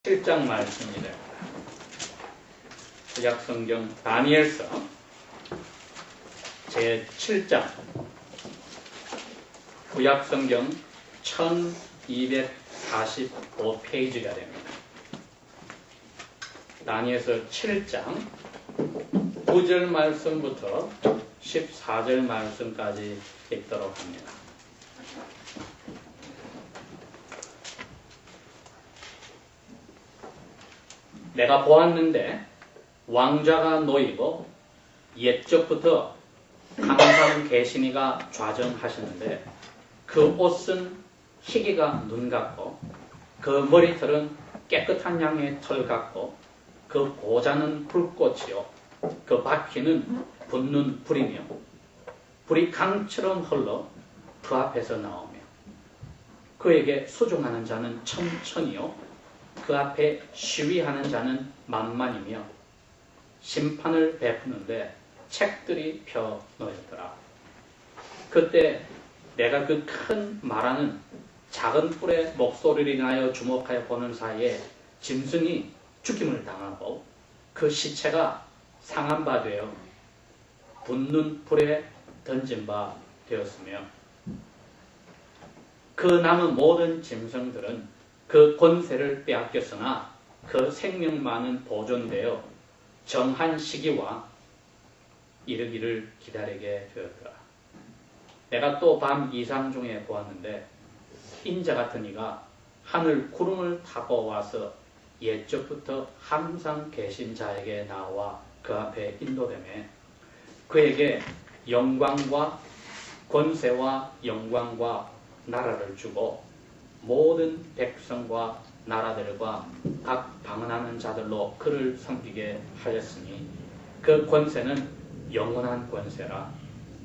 7장 말씀이 됩니다. 구약성경 다니엘서 제7장 구약성경 1245페이지가 됩니다. 다니엘서 7장 9절 말씀부터 14절 말씀까지 읽도록 합니다. 내가 보았는데 왕좌가 놓이고 옛적부터 항상 계시니가 좌정하시는데 그 옷은 희기가 눈 같고 그 머리털은 깨끗한 양의 털 같고 그 고자는 불꽃이요 그 바퀴는 붙는 불이며 불이 강처럼 흘러 그 앞에서 나오며 그에게 수종하는 자는 천천히요 그 앞에 시위하는 자는 만만이며 심판을 베푸는데 책들이 펴 놓였더라. 그때 내가 그 큰 말하는 작은 뿔의 목소리를 인하여 주목하여 보는 사이에 짐승이 죽임을 당하고 그 시체가 상한 바 되어 붙는 불에 던진 바 되었으며 그 남은 모든 짐승들은 그 권세를 빼앗겼으나 그 생명만은 보존되어 정한 시기와 이르기를 기다리게 되었더라. 내가 또 밤 이상 중에 보았는데 인자 같은 이가 하늘 구름을 타고 와서 옛적부터 항상 계신 자에게 나와 그 앞에 인도되매 그에게 영광과 권세와 영광과 나라를 주고 모든 백성과 나라들과 각 방언하는 자들로 그를 섬기게 하였으니 그 권세는 영원한 권세라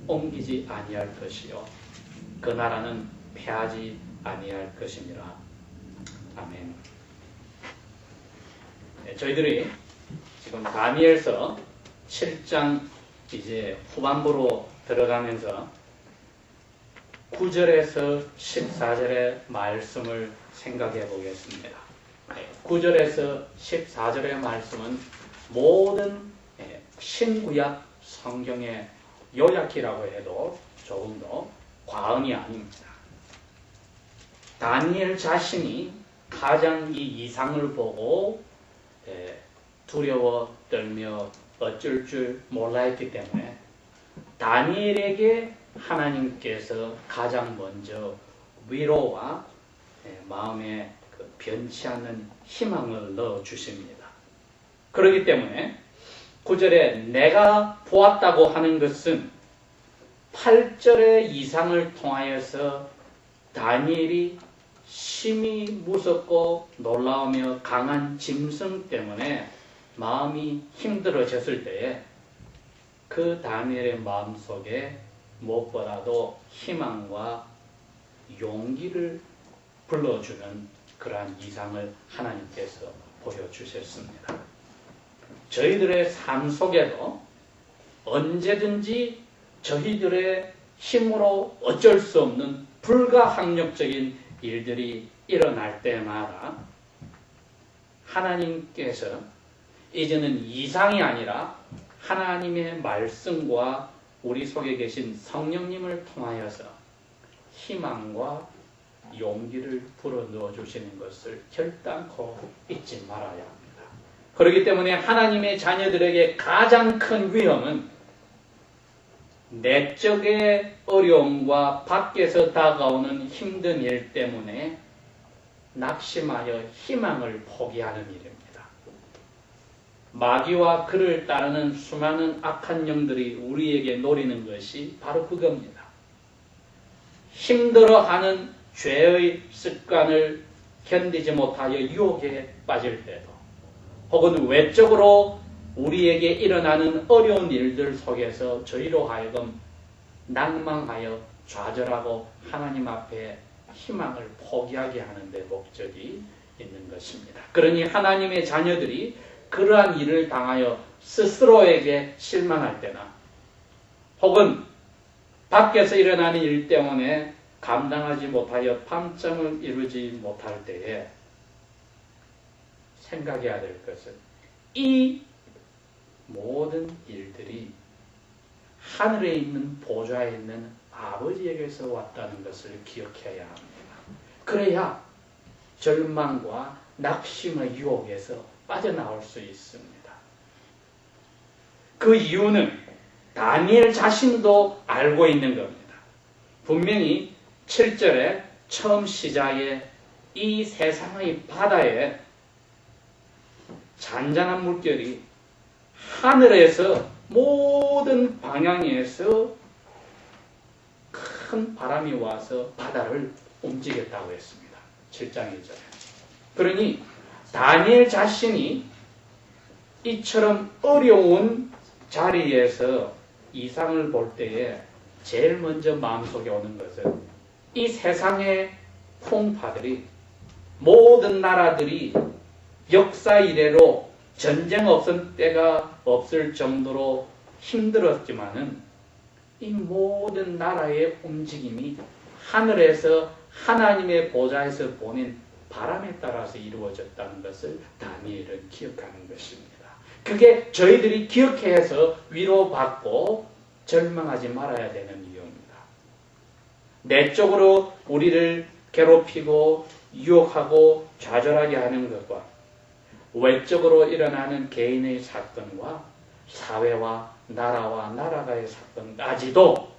옮기지 아니할 것이요 그 나라는 패하지 아니할 것이니라. 아멘. 네, 저희들이 지금 다니엘서 7장 이제 후반부로 들어가면서 9절에서 14절의 말씀을 생각해 보겠습니다. 9절에서 14절의 말씀은 모든 신구약 성경의 요약이라고 해도 조금 더 과언이 아닙니다. 다니엘 자신이 가장 이 이상을 보고 두려워 떨며 어쩔 줄 몰라했기 때문에 다니엘에게 하나님께서 가장 먼저 위로와 마음에 변치 않는 희망을 넣어주십니다. 그렇기 때문에 9절에 내가 보았다고 하는 것은 8절의 이상을 통하여서 다니엘이 심히 무섭고 놀라우며 강한 짐승 때문에 마음이 힘들어졌을 때에 그 다니엘의 마음속에 무엇보다도 희망과 용기를 불러주는 그러한 이상을 하나님께서 보여주셨습니다. 저희들의 삶 속에도 언제든지 저희들의 힘으로 어쩔 수 없는 불가항력적인 일들이 일어날 때마다 하나님께서 이제는 이상이 아니라 하나님의 말씀과 우리 속에 계신 성령님을 통하여서 희망과 용기를 불어넣어 주시는 것을 결단코 잊지 말아야 합니다. 그렇기 때문에 하나님의 자녀들에게 가장 큰 위험은 내적의 어려움과 밖에서 다가오는 힘든 일 때문에 낙심하여 희망을 포기하는 일입니다. 마귀와 그를 따르는 수많은 악한 영들이 우리에게 노리는 것이 바로 그겁니다. 힘들어하는 죄의 습관을 견디지 못하여 유혹에 빠질 때도 혹은 외적으로 우리에게 일어나는 어려운 일들 속에서 저희로 하여금 낭망하여 좌절하고 하나님 앞에 희망을 포기하게 하는 데 목적이 있는 것입니다. 그러니 하나님의 자녀들이 그러한 일을 당하여 스스로에게 실망할 때나 혹은 밖에서 일어나는 일 때문에 감당하지 못하여 밤잠을 이루지 못할 때에 생각해야 될 것은 이 모든 일들이 하늘에 있는 보좌에 있는 아버지에게서 왔다는 것을 기억해야 합니다. 그래야 절망과 낙심의 유혹에서 빠져나올 수 있습니다. 그 이유는 다니엘 자신도 알고 있는 겁니다. 분명히 7절에 처음 시작에 이 세상의 바다에 잔잔한 물결이 하늘에서 모든 방향에서 큰 바람이 와서 바다를 움직였다고 했습니다. 7장 1절에. 그러니 다니엘 자신이 이처럼 어려운 자리에서 이상을 볼 때에 제일 먼저 마음속에 오는 것은 이 세상의 풍파들이 모든 나라들이 역사 이래로 전쟁 없은 때가 없을 정도로 힘들었지만은 이 모든 나라의 움직임이 하늘에서 하나님의 보좌에서 보낸 바람에 따라서 이루어졌다는 것을 다니엘은 기억하는 것입니다. 그게 저희들이 기억해서 위로받고 절망하지 말아야 되는 이유입니다. 내적으로 우리를 괴롭히고 유혹하고 좌절하게 하는 것과 외적으로 일어나는 개인의 사건과 사회와 나라와 나라가의 사건까지도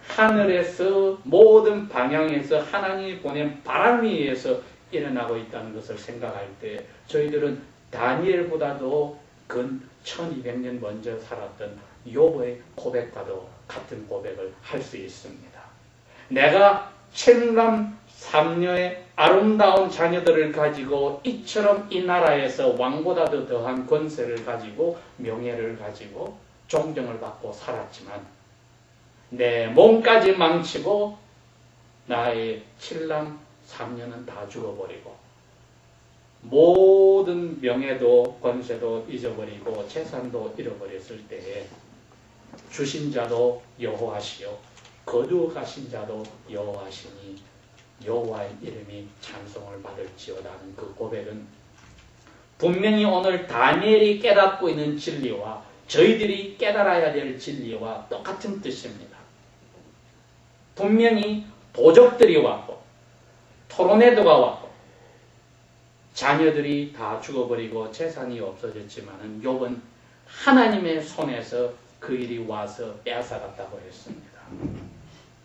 하늘에서 모든 방향에서 하나님이 보낸 바람에 의해서 일어나고 있다는 것을 생각할 때 저희들은 다니엘보다도 근 1200년 먼저 살았던 욥의 고백과도 같은 고백을 할 수 있습니다. 내가 칠남 삼녀의 아름다운 자녀들을 가지고 이처럼 이 나라에서 왕보다도 더한 권세를 가지고 명예를 가지고 존경을 받고 살았지만 내 몸까지 망치고 나의 칠남 삼녀는 다 죽어버리고 모든 명예도 권세도 잊어버리고 재산도 잃어버렸을 때에 주신 자도 여호와시요 거두가신 자도 여호와시니 여호와의 이름이 찬송을 받을지어다는 그 고백은 분명히 오늘 다니엘이 깨닫고 있는 진리와 저희들이 깨달아야 될 진리와 똑같은 뜻입니다. 분명히 도적들이 왔고 토르네도가 왔고 자녀들이 다 죽어버리고 재산이 없어졌지만은 욥은 하나님의 손에서 그 일이 와서 빼앗아갔다고 했습니다.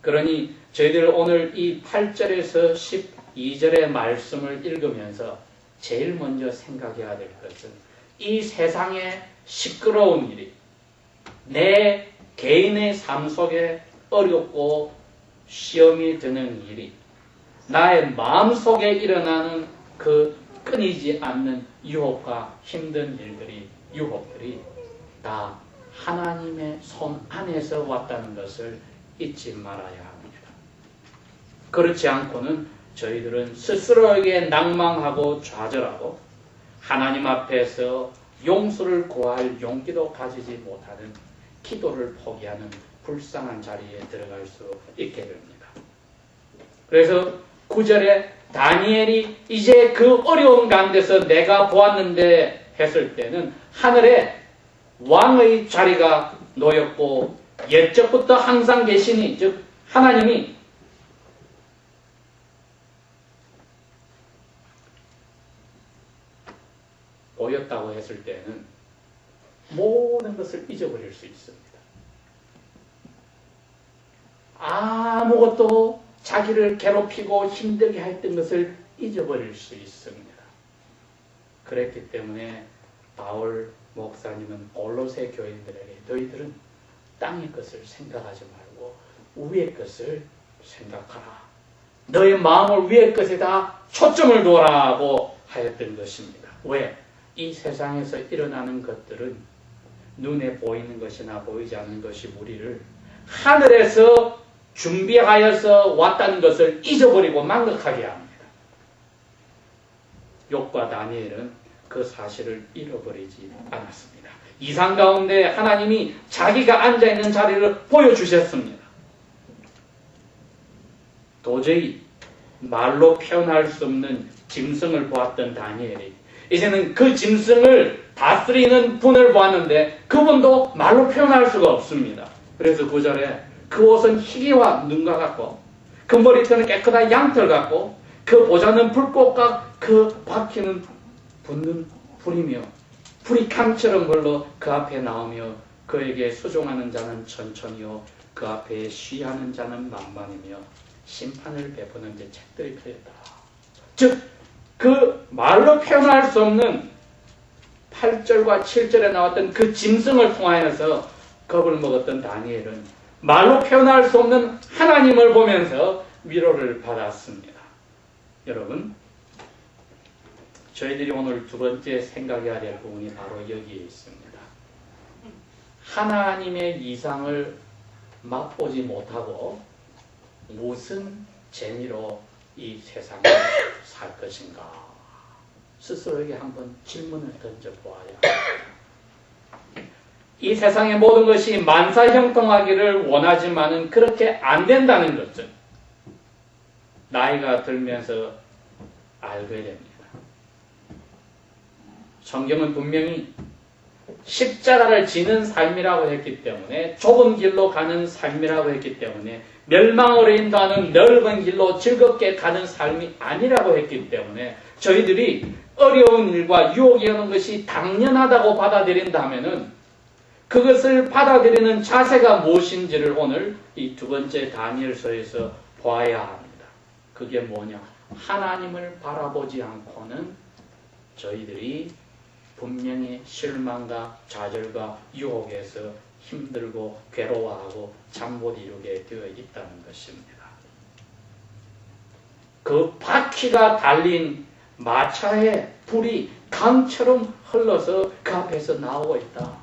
그러니 저희들 오늘 이 8절에서 12절의 말씀을 읽으면서 제일 먼저 생각해야 될 것은 이 세상의 시끄러운 일이 내 개인의 삶 속에 어렵고 시험이 드는 일이 나의 마음속에 일어나는 그 끊이지 않는 유혹과 힘든 일들이 유혹들이 다 하나님의 손 안에서 왔다는 것을 잊지 말아야 합니다. 그렇지 않고는 저희들은 스스로에게 낭망하고 좌절하고 하나님 앞에서 용서를 구할 용기도 가지지 못하는 기도를 포기하는 불쌍한 자리에 들어갈 수 있게 됩니다. 그래서 9절에 다니엘이 이제 그 어려운 가운데서 내가 보았는데 했을 때는 하늘에 왕의 자리가 놓였고 옛적부터 항상 계시니 즉 하나님이 보였다고 했을 때는 모든 것을 잊어버릴 수 있습니다. 아무것도 자기를 괴롭히고 힘들게 했던 것을 잊어버릴 수 있습니다. 그랬기 때문에 바울 목사님은 골로새 교인들에게 너희들은 땅의 것을 생각하지 말고 위의 것을 생각하라. 너의 마음을 위의 것에다 초점을 두라고 하였던 것입니다. 왜? 이 세상에서 일어나는 것들은 눈에 보이는 것이나 보이지 않는 것이 우리를 하늘에서 준비하여서 왔다는 것을 잊어버리고 망각하게 합니다. 욥과 다니엘은 그 사실을 잃어버리지 않았습니다. 이상 가운데 하나님이 자기가 앉아있는 자리를 보여주셨습니다. 도저히 말로 표현할 수 없는 짐승을 보았던 다니엘이 이제는 그 짐승을 다스리는 분을 보았는데 그분도 말로 표현할 수가 없습니다. 그래서 9절에 그 옷은 희귀와 눈과 같고 그 머리털은 깨끗한 양털 같고 그 보좌는 불꽃과 그 바퀴는 붙는 불이며 불이 강처럼 걸러 그 앞에 나오며 그에게 수종하는 자는 천천히요 그 앞에 쉬하는 자는 만만이며 심판을 베푸는 데 책들이 펴있다. 즉 그 말로 표현할 수 없는 8절과 7절에 나왔던 그 짐승을 통하여서 겁을 먹었던 다니엘은 말로 표현할 수 없는 하나님을 보면서 위로를 받았습니다. 여러분, 저희들이 오늘 두 번째 생각해야 될 부분이 바로 여기에 있습니다. 하나님의 이상을 맛보지 못하고 무슨 재미로 이 세상을 살 것인가? 스스로에게 한번 질문을 던져보아야 합니다. 이 세상의 모든 것이 만사형통하기를 원하지만은 그렇게 안 된다는 것을 나이가 들면서 알게 됩니다. 성경은 분명히 십자가를 지는 삶이라고 했기 때문에 좁은 길로 가는 삶이라고 했기 때문에 멸망으로 인도하는 넓은 길로 즐겁게 가는 삶이 아니라고 했기 때문에 저희들이 어려운 일과 유혹이 오는 것이 당연하다고 받아들인다면은 그것을 받아들이는 자세가 무엇인지를 오늘 이 두 번째 다니엘서에서 보아야 합니다. 그게 뭐냐? 하나님을 바라보지 않고는 저희들이 분명히 실망과 좌절과 유혹에서 힘들고 괴로워하고 잠 못 이루게 되어 있다는 것입니다. 그 바퀴가 달린 마차의 불이 강처럼 흘러서 그 앞에서 나오고 있다.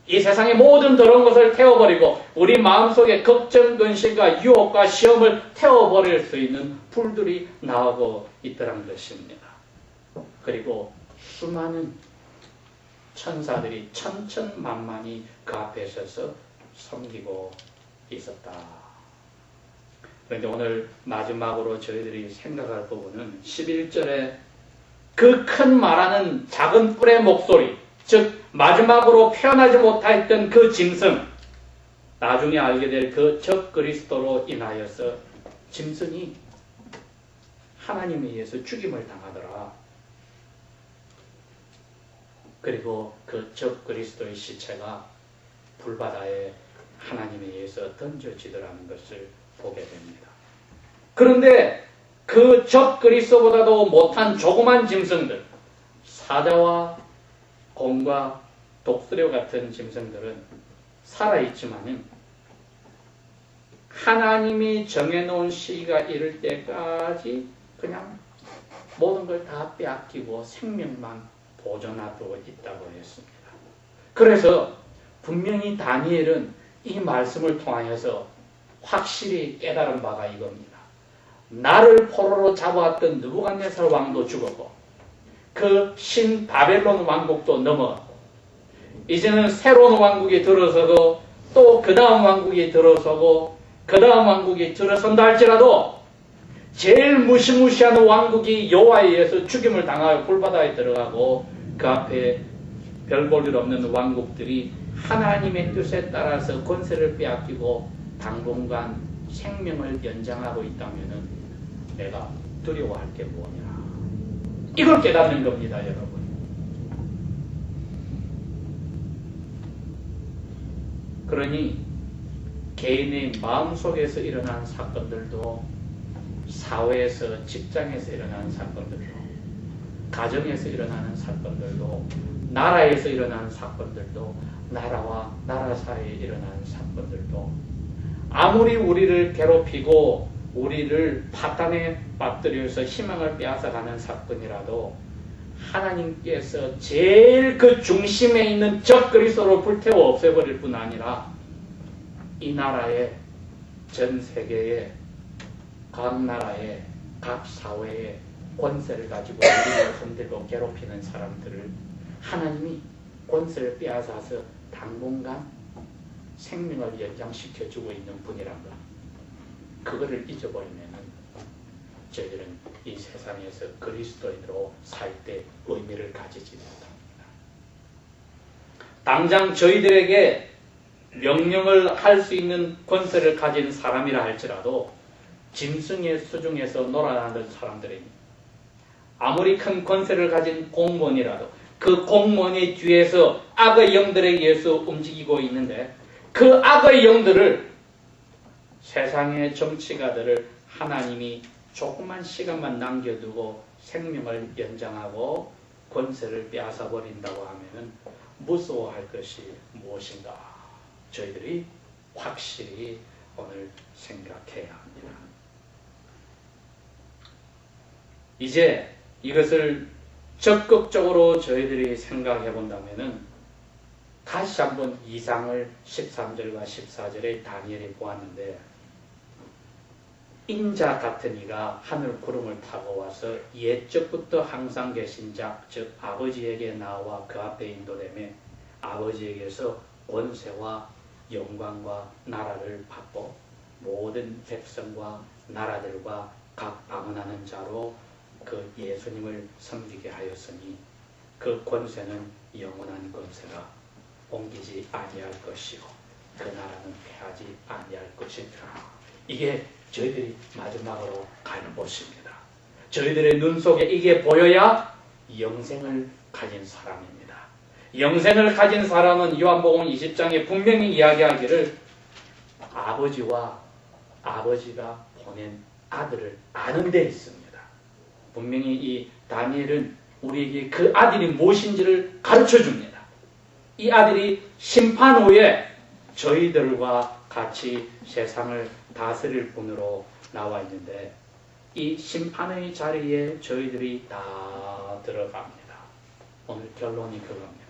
이 세상의 모든 더러운 것을 태워버리고 우리 마음속에 걱정, 근심과 유혹과 시험을 태워버릴 수 있는 불들이 나오고 있다는 것입니다. 그리고 수많은 천사들이 천천만만히 그 앞에 서서 섬기고 있었다. 그런데 오늘 마지막으로 저희들이 생각할 부분은 11절에 그 큰 말하는 작은 뿔의 목소리, 즉 마지막으로 표현하지 못했던 그 짐승, 나중에 알게 될 그 적그리스도로 인하여서 짐승이 하나님에 의해서 죽임을 당하더라. 그리고 그 적그리스도의 시체가 불바다에 하나님에 의해서 던져지더라는 것을 보게 됩니다. 그런데 그 적그리스도보다도 못한 조그만 짐승들, 사자와 곰과 독수리 같은 짐승들은 살아있지만은 하나님이 정해놓은 시기가 이를 때까지 그냥 모든 걸 다 빼앗기고 생명만 보존하고 있다고 했습니다. 그래서 분명히 다니엘은 이 말씀을 통하여서 확실히 깨달은 바가 이겁니다. 나를 포로로 잡아왔던 느부갓네살 왕도 죽었고 그 신 바벨론 왕국도 넘어갔고 이제는 새로운 왕국이 들어서고 또 그 다음 왕국이 들어서고 그 다음 왕국이 들어선다 할지라도 제일 무시무시한 왕국이 여호와에 의해서 죽임을 당하여 불바다에 들어가고 그 앞에 별 볼 일 없는 왕국들이 하나님의 뜻에 따라서 권세를 빼앗기고 당분간 생명을 연장하고 있다면 내가 두려워할 게 뭐냐. 이걸 깨닫는 겁니다, 여러분. 그러니 개인의 마음속에서 일어난 사건들도 사회에서, 직장에서 일어나는 사건들도 가정에서 일어나는 사건들도 나라에서 일어나는 사건들도 나라와 나라 사이에 일어나는 사건들도 아무리 우리를 괴롭히고 우리를 파탄에 빠뜨려서 희망을 빼앗아가는 사건이라도 하나님께서 제일 그 중심에 있는 적그리스도로 불태워 없애버릴 뿐 아니라 이 나라의 전 세계의 각 나라의 각 사회의 권세를 가지고 우리를 흔들고 괴롭히는 사람들을 하나님이 권세를 빼앗아서 당분간 생명을 연장시켜주고 있는 분이란 것. 그거를 잊어버리면 저희들은 이 세상에서 그리스도인으로 살 때 의미를 가지지 못합니다. 당장 저희들에게 명령을 할 수 있는 권세를 가진 사람이라 할지라도 짐승의 수중에서 놀아나는 사람들입니다. 아무리 큰 권세를 가진 공무원이라도 그 공무원의 뒤에서 악의 영들에 의해서 움직이고 있는데 그 악의 영들을 세상의 정치가들을 하나님이 조그만 시간만 남겨두고 생명을 연장하고 권세를 빼앗아 버린다고 하면 무서워할 것이 무엇인가? 저희들이 확실히 오늘 생각해야 합니다. 이제 이것을 적극적으로 저희들이 생각해 본다면 다시 한번 이상을 13절과 14절에 다니엘이 보았는데 인자 같은 이가 하늘 구름을 타고 와서 옛적부터 항상 계신 자, 즉 아버지에게 나와 그 앞에 인도되며 아버지에게서 권세와 영광과 나라를 받고 모든 백성과 나라들과 각 방언하는 자로 그 예수님을 섬기게 하였으니 그 권세는 영원한 권세가 옮기지 아니할 것이요 그 나라는 패하지 아니할 것이니라. 이게 저희들이 마지막으로 가는 곳입니다. 저희들의 눈 속에 이게 보여야 영생을 가진 사람입니다. 영생을 가진 사람은 요한복음 20장에 분명히 이야기하기를 아버지와 아버지가 보낸 아들을 아는 데 있습니다. 분명히 이 다니엘은 우리에게 그 아들이 무엇인지를 가르쳐 줍니다. 이 아들이 심판 후에 저희들과 같이 세상을 다스릴 분으로 나와 있는데 이 심판의 자리에 저희들이 다 들어갑니다. 오늘 결론이 그겁니다.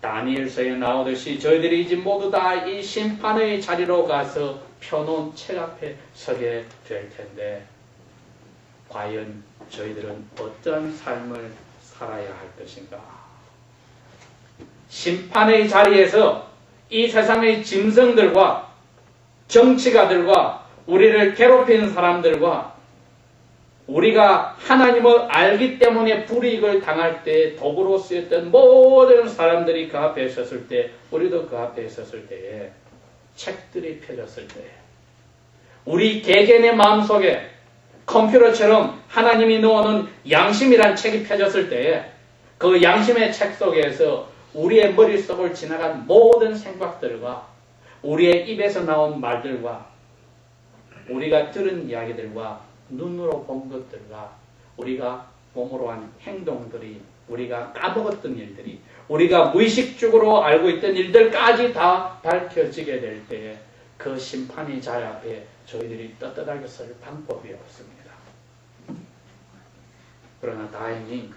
다니엘서에 나오듯이 저희들이 이제 모두 다 이 심판의 자리로 가서 펴놓은 책 앞에 서게 될 텐데 과연 저희들은 어떤 삶을 살아야 할 것인가? 심판의 자리에서 이 세상의 짐승들과 정치가들과 우리를 괴롭히는 사람들과 우리가 하나님을 알기 때문에 불이익을 당할 때 도구로 쓰였던 모든 사람들이 그 앞에 섰을 때 우리도 그 앞에 섰을 때에 책들이 펴졌을 때 우리 개개인의 마음속에 컴퓨터처럼 하나님이 넣어놓은 양심이란 책이 펴졌을 때에 그 양심의 책 속에서 우리의 머릿속을 지나간 모든 생각들과 우리의 입에서 나온 말들과 우리가 들은 이야기들과 눈으로 본 것들과 우리가 몸으로 한 행동들이 우리가 까먹었던 일들이 우리가 무의식적으로 알고 있던 일들까지 다 밝혀지게 될 때에 그 심판의 자리 앞에 저희들이 떳떳하게 설 방법이 없습니다. 그러나 다행히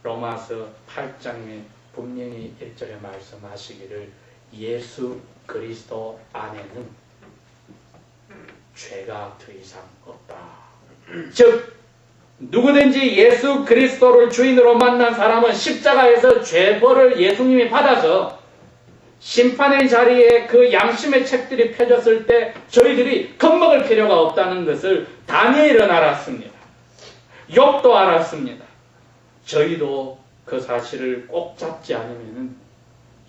로마서 8장에 분명히 1절에 말씀하시기를 예수 그리스도 안에는 죄가 더 이상 없다. 즉 누구든지 예수 그리스도를 주인으로 만난 사람은 십자가에서 죄벌을 예수님이 받아서 심판의 자리에 그 양심의 책들이 펴졌을 때 저희들이 겁먹을 필요가 없다는 것을 다니엘은 알았습니다. 욥도 알았습니다. 저희도 그 사실을 꼭 잡지 않으면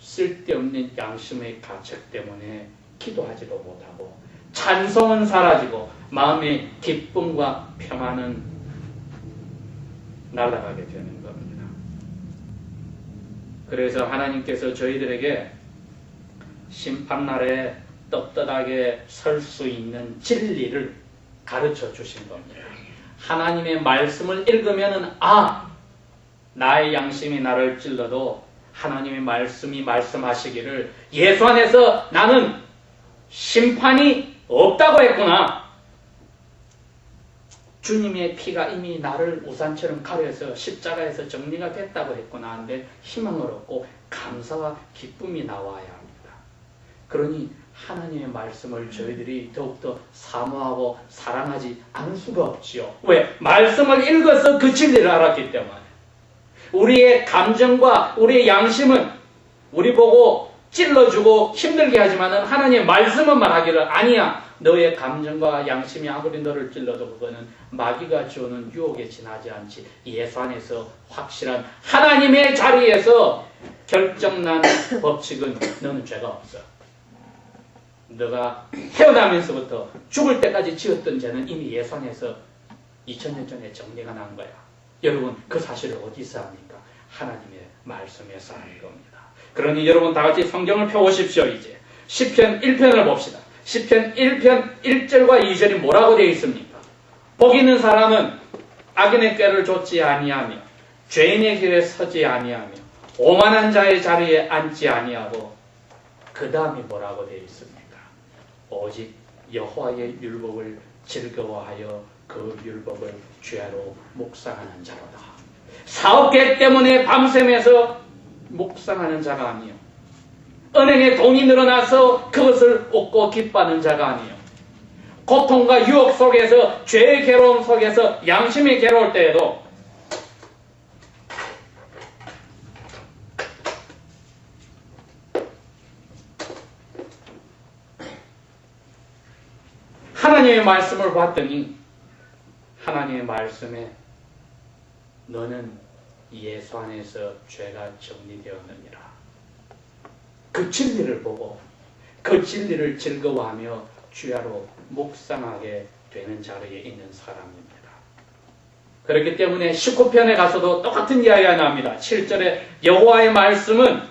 쓸데없는 양심의 가책 때문에 기도하지도 못하고 찬송은 사라지고 마음의 기쁨과 평안은 날아가게 되는 겁니다. 그래서 하나님께서 저희들에게 심판날에 떳떳하게 설 수 있는 진리를 가르쳐 주신 겁니다. 하나님의 말씀을 읽으면 나의 양심이 나를 찔러도 하나님의 말씀이 말씀하시기를 예수 안에서 나는 심판이 없다고 했구나. 주님의 피가 이미 나를 우산처럼 가려서 십자가에서 정리가 됐다고 했구나 하는데 희망을 얻고 감사와 기쁨이 나와야 합니다. 그러니 하나님의 말씀을 저희들이 더욱더 사모하고 사랑하지 않을 수가 없지요. 왜? 말씀을 읽어서 그 진리를 알았기 때문에. 우리의 감정과 우리의 양심은 우리 보고 찔러주고 힘들게 하지만은 하나님의 말씀은 말하기를 아니야. 너의 감정과 양심이 아무리 너를 찔러도 그거는 마귀가 주는 유혹에 지나지 않지. 예수 안에서 확실한 하나님의 자리에서 결정난 법칙은 너는 죄가 없어. 너가 태어나면서부터 죽을 때까지 지었던 죄는 이미 예수 안에서 2000년 전에 정리가 난 거야. 여러분 그 사실을 어디서 합니까? 하나님의 말씀에서 하는 겁니다. 그러니 여러분 다 같이 성경을 펴보십시오. 이제 시편 1편을 봅시다. 시편 1편 1절과 2절이 뭐라고 되어 있습니까? 복 있는 사람은 악인의 꾀를 좇지 아니하며 죄인의 길에 서지 아니하며 오만한 자의 자리에 앉지 아니하고 그 다음이 뭐라고 되어 있습니까? 오직 여호와의 율법을 즐거워하여 그 율법을 죄로 묵상하는 자로다. 사업계 때문에 밤샘에서 묵상하는 자가 아니요, 은행에 돈이 늘어나서 그것을 얻고 기뻐하는 자가 아니요, 고통과 유혹 속에서 죄의 괴로움 속에서 양심이 괴로울 때에도 하나님의 말씀을 봤더니 하나님의 말씀에 너는 예수 안에서 죄가 정리되었느니라. 그 진리를 보고 그 진리를 즐거워하며 주야로 묵상하게 되는 자리에 있는 사람입니다. 그렇기 때문에 19편에 가서도 똑같은 이야기가 나옵니다. 7절에 여호와의 말씀은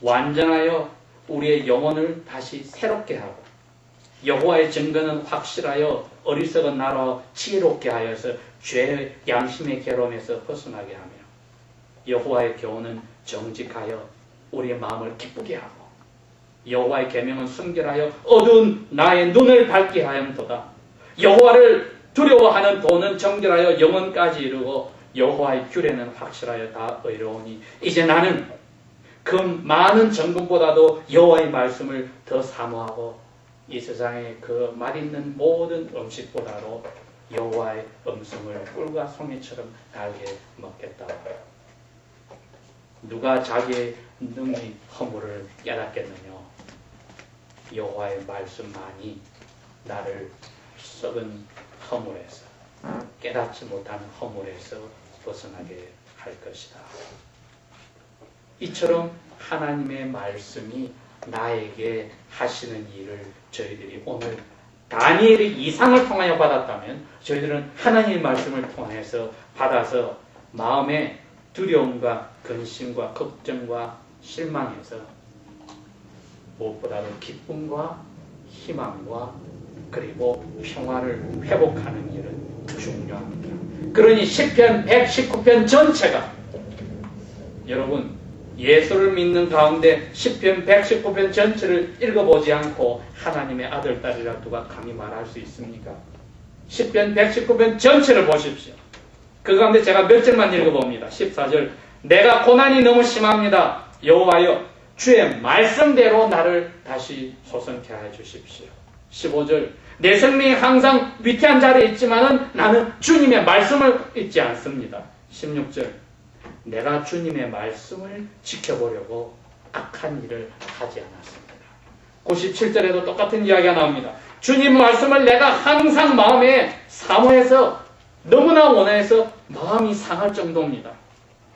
완전하여 우리의 영혼을 다시 새롭게 하고 여호와의 증거는 확실하여 어리석은 나로 지혜롭게 하여서 죄의 양심의 괴로움에서 벗어나게 하며 여호와의 교훈은 정직하여 우리의 마음을 기쁘게 하고 여호와의 계명은 순결하여 어두운 나의 눈을 밝게 하였도다. 여호와를 두려워하는 도는 정결하여 영혼까지 이르고 여호와의 규례는 확실하여 다 의로우니 이제 나는 그 많은 정금보다도 여호와의 말씀을 더 사모하고 이 세상의 그 맛있는 모든 음식보다도 여호와의 음성을 꿀과 송이처럼 달게 먹겠다. 누가 자기의 능히 허물을 깨닫겠느냐? 여호와의 말씀만이 나를 썩은 허물에서, 깨닫지 못한 허물에서 벗어나게 할 것이다. 이처럼 하나님의 말씀이 나에게 하시는 일을 저희들이 오늘 다니엘의 이상을 통하여 받았다면 저희들은 하나님의 말씀을 통해서 받아서 마음의 두려움과 근심과 걱정과 실망에서 무엇보다도 기쁨과 희망과 그리고 평화를 회복하는 일은 중요합니다. 그러니 시편 119편 전체가 여러분 예수를 믿는 가운데 시편 119편 전체를 읽어보지 않고 하나님의 아들, 딸이라 누가 감히 말할 수 있습니까? 시편 119편 전체를 보십시오. 그 가운데 제가 몇 절만 읽어봅니다. 14절 내가 고난이 너무 심합니다. 여호와여 주의 말씀대로 나를 다시 소성케 하여 주십시오. 15절 내 생명이 항상 위태한 자리에 있지만은 나는 주님의 말씀을 잊지 않습니다. 16절 내가 주님의 말씀을 지켜보려고 악한 일을 하지 않았습니다. 97절에도 똑같은 이야기가 나옵니다. 주님 말씀을 내가 항상 마음에 사모해서 너무나 원해서 마음이 상할 정도입니다.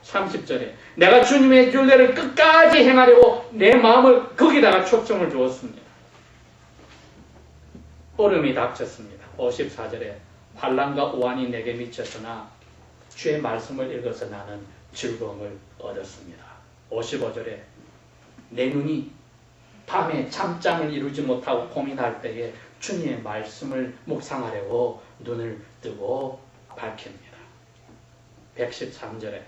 30절에 내가 주님의 율례를 끝까지 행하려고 내 마음을 거기다가 초점을 두었습니다. 얼음이 닥쳤습니다. 54절에 환난과 오한이 내게 미쳤으나 주의 말씀을 읽어서 나는 즐거움을 얻었습니다. 55절에 내 눈이 밤에 잠잠을 이루지 못하고 고민할 때에 주님의 말씀을 묵상하려고 눈을 뜨고 밝힙니다. 113절에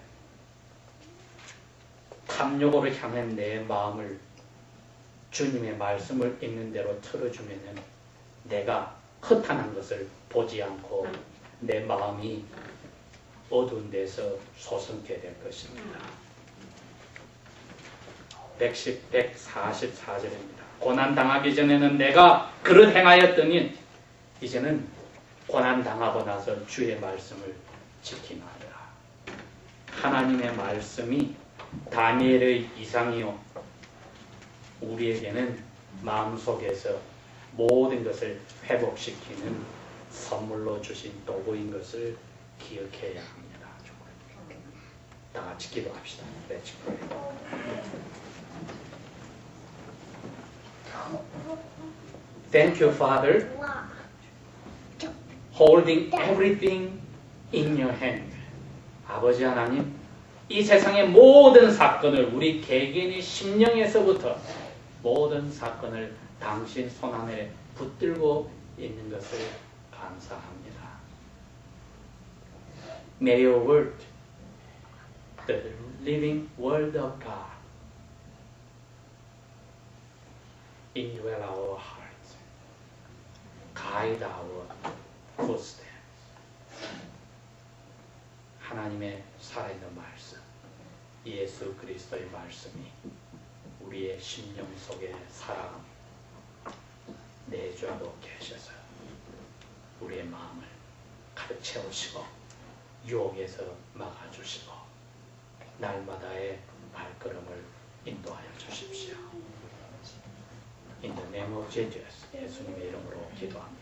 탐욕으로 향한 내 마음을 주님의 말씀을 읽는 대로 틀어주면 내가 허탄한 것을 보지 않고 내 마음이 어두운 데서 소성케 될 것입니다. 144절입니다. 고난당하기 전에는 내가 그릇 행하였더니 이제는 고난당하고 나서 주의 말씀을 지키나 하리라. 하나님의 말씀이 다니엘의 이상이요 우리에게는 마음속에서 모든 것을 회복시키는 선물로 주신 도구인 것을 기억해야 합니다. 다 같이 기도합시다. Let's pray. Thank you, Father, holding everything in your hand. 아버지 하나님, 이 세상의 모든 사건을 우리 개개인의 심령에서부터 모든 사건을 당신 손안에 붙들고 있는 것을 감사합니다. May your word, the living word of God, indwell our hearts, guide our footsteps. 하나님의 살아있는 말씀, 예수 그리스도의 말씀이 우리의 심령 속에 살아 내주하고 계셔서 우리의 마음을 가득 채우시고 유혹에서 막아주시고 날마다의 발걸음을 인도하여 주십시오. In the name of Jesus, 예수님의 이름으로 기도합니다.